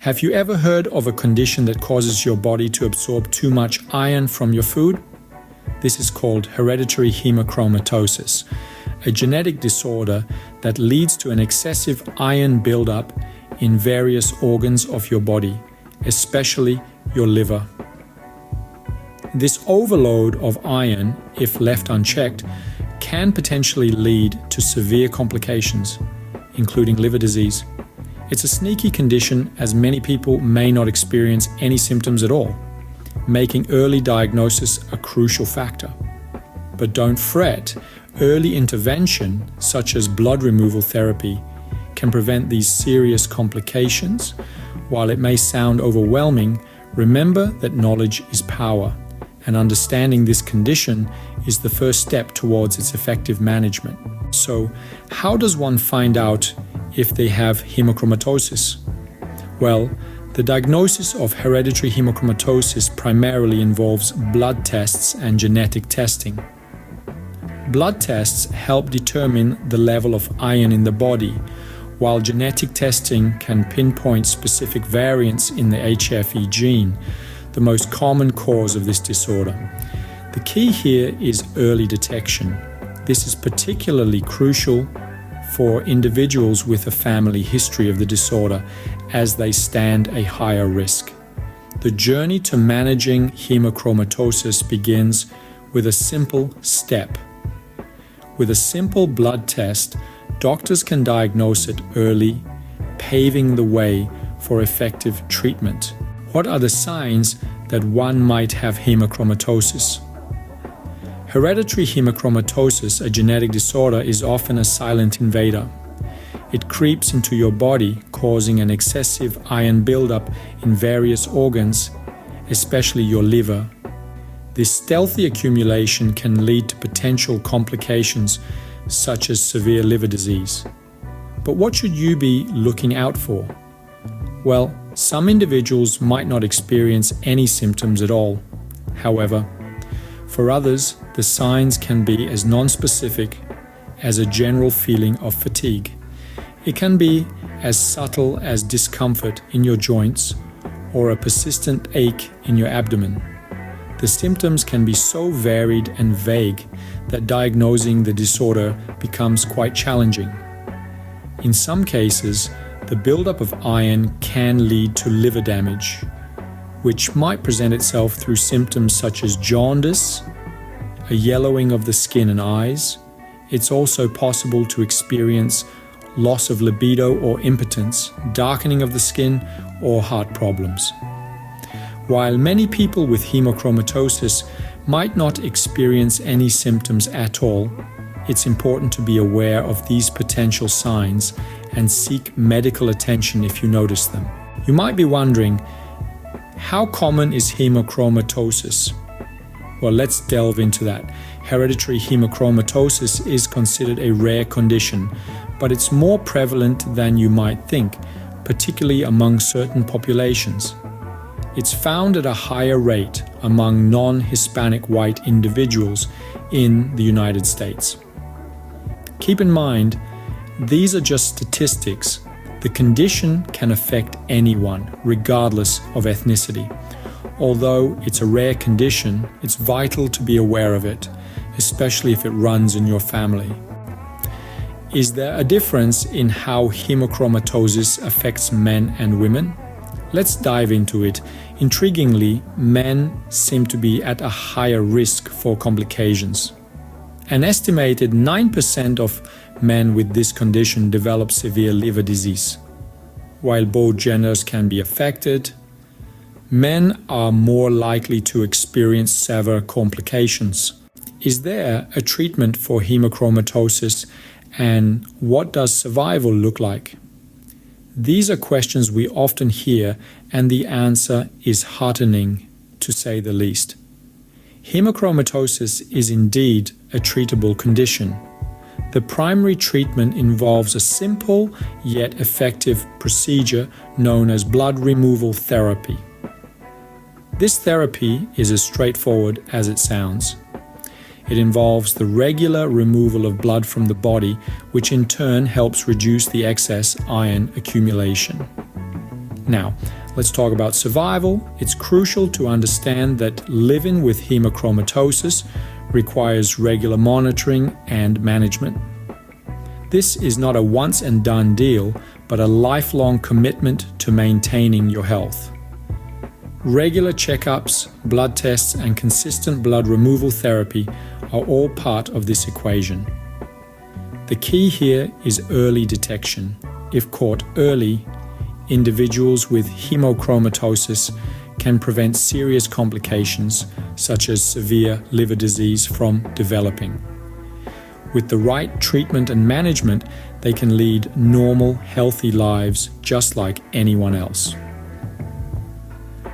Have you ever heard of a condition that causes your body to absorb too much iron from your food? This is called hereditary hemochromatosis, a genetic disorder that leads to an excessive iron buildup in various organs of your body, especially your liver. This overload of iron, if left unchecked, can potentially lead to severe complications, including liver disease. It's a sneaky condition as many people may not experience any symptoms at all, making early diagnosis a crucial factor. But don't fret, early intervention, such as blood removal therapy, can prevent these serious complications. While it may sound overwhelming, remember that knowledge is power, and understanding this condition is the first step towards its effective management. So, how does one find out if they have hemochromatosis? Well, the diagnosis of hereditary hemochromatosis primarily involves blood tests and genetic testing. Blood tests help determine the level of iron in the body, while genetic testing can pinpoint specific variants in the HFE gene, the most common cause of this disorder. The key here is early detection. This is particularly crucial for individuals with a family history of the disorder, as they stand a higher risk. The journey to managing hemochromatosis begins with a simple step. With a simple blood test, doctors can diagnose it early, paving the way for effective treatment. What are the signs that one might have hemochromatosis? Hereditary hemochromatosis, a genetic disorder, is often a silent invader. It creeps into your body, causing an excessive iron buildup in various organs, especially your liver. This stealthy accumulation can lead to potential complications such as severe liver disease. But what should you be looking out for? Well, some individuals might not experience any symptoms at all. However, for others, the signs can be as nonspecific as a general feeling of fatigue. It can be as subtle as discomfort in your joints or a persistent ache in your abdomen. The symptoms can be so varied and vague that diagnosing the disorder becomes quite challenging. In some cases, the buildup of iron can lead to liver damage, which might present itself through symptoms such as jaundice, a yellowing of the skin and eyes. It's also possible to experience loss of libido or impotence, darkening of the skin, or heart problems. While many people with hemochromatosis might not experience any symptoms at all, it's important to be aware of these potential signs and seek medical attention if you notice them. You might be wondering, how common is hemochromatosis? Well, let's delve into that. Hereditary hemochromatosis is considered a rare condition, but it's more prevalent than you might think, particularly among certain populations. It's found at a higher rate among non-Hispanic white individuals in the United States. Keep in mind, these are just statistics. The condition can affect anyone, regardless of ethnicity. Although it's a rare condition, it's vital to be aware of it, especially if it runs in your family. Is there a difference in how hemochromatosis affects men and women? Let's dive into it. Intriguingly, men seem to be at a higher risk for complications. An estimated 9% of men with this condition develop severe liver disease. While both genders can be affected, men are more likely to experience severe complications. Is there a treatment for hemochromatosis, and what does survival look like? These are questions we often hear, and the answer is heartening, to say the least. Hemochromatosis is indeed a treatable condition. The primary treatment involves a simple yet effective procedure known as blood removal therapy. This therapy is as straightforward as it sounds. It involves the regular removal of blood from the body, which in turn helps reduce the excess iron accumulation. Now, let's talk about survival. It's crucial to understand that living with hemochromatosis requires regular monitoring and management. This is not a once and done deal, but a lifelong commitment to maintaining your health. Regular checkups, blood tests, and consistent blood removal therapy are all part of this equation. The key here is early detection. If caught early, individuals with hemochromatosis can prevent serious complications such as severe liver disease from developing. With the right treatment and management, they can lead normal, healthy lives just like anyone else.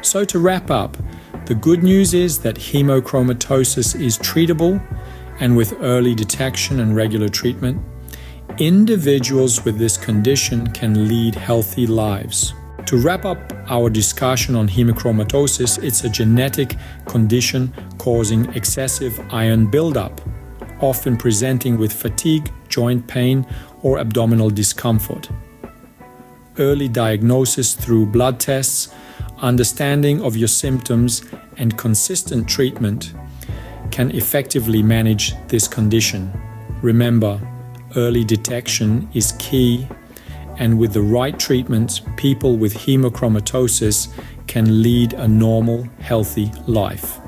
So to wrap up, the good news is that hemochromatosis is treatable, and with early detection and regular treatment, individuals with this condition can lead healthy lives. To wrap up our discussion on hemochromatosis, it's a genetic condition causing excessive iron buildup, often presenting with fatigue, joint pain, or abdominal discomfort. Early diagnosis through blood tests, understanding of your symptoms, and consistent treatment can effectively manage this condition. Remember, early detection is key, and with the right treatment, people with hemochromatosis can lead a normal, healthy life.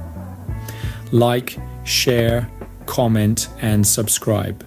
Like, share, comment, and subscribe.